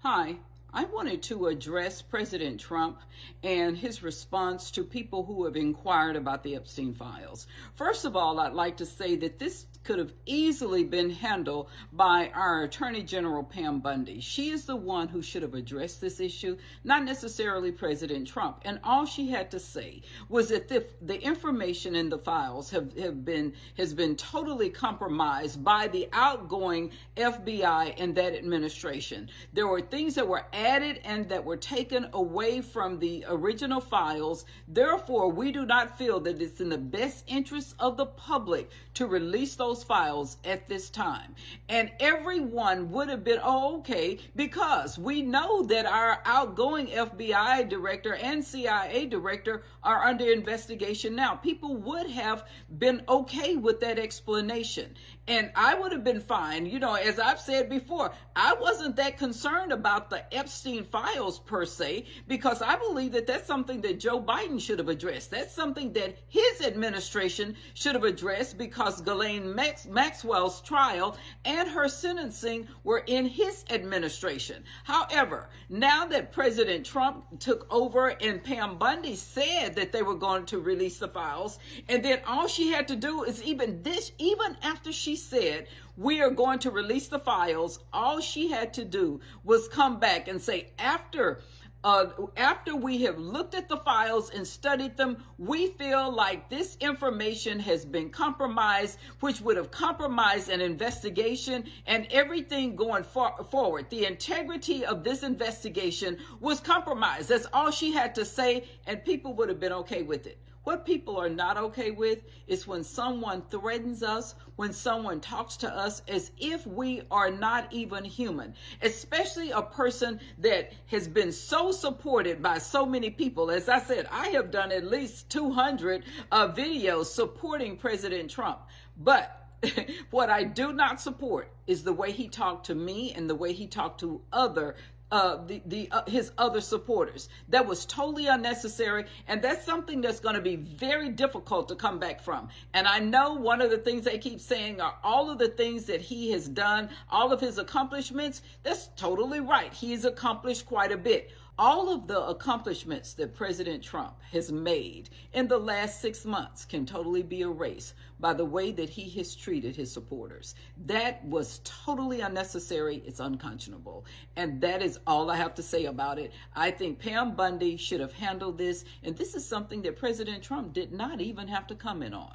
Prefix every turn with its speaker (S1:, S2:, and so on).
S1: Hi, I wanted to address President Trump and his response to people who have inquired about the Epstein files. First of all, I'd like to say that this could have easily been handled by our Attorney General, Pam Bondi. She is the one who should have addressed this issue, not necessarily President Trump. And all she had to say was that the information in the files has been totally compromised by the outgoing FBI and that administration. There were things that were added and that were taken away from the original files. Therefore, we do not feel that it's in the best interest of the public to release those files at this time. And everyone would have been, oh, okay, because we know that our outgoing FBI director and CIA director are under investigation now. People would have been okay with that explanation. And I would have been fine. You know, as I've said before, I wasn't that concerned about the Epstein files per se, because I believe that that's something that Joe Biden should have addressed. That's something that his administration should have addressed, because Ghislaine Maxwell's trial and her sentencing were in his administration. However, now that President Trump took over and Pam Bondi said that they were going to release the files, and then all she had to do is even after she said, we are going to release the files, all she had to do was come back and say, after we have looked at the files and studied them, we feel like this information has been compromised, which would have compromised an investigation and everything going forward. The integrity of this investigation was compromised. That's all she had to say, and people would have been okay with it. What people are not okay with is when someone threatens us, when someone talks to us as if we are not even human, especially a person that has been so supported by so many people. As I said, I have done at least 200 videos supporting President Trump. But what I do not support is the way he talked to me and the way he talked to his other supporters. That was totally unnecessary, and that's something that's going to be very difficult to come back from. And I know one of the things they keep saying are all of the things that he has done, all of his accomplishments. That's totally right. He's accomplished quite a bit. All of the accomplishments that President Trump has made in the last 6 months can totally be erased by the way that he has treated his supporters. That was totally unnecessary. It's unconscionable. And that is all I have to say about it. I think Pam Bondi should have handled this. And this is something that President Trump did not even have to comment on.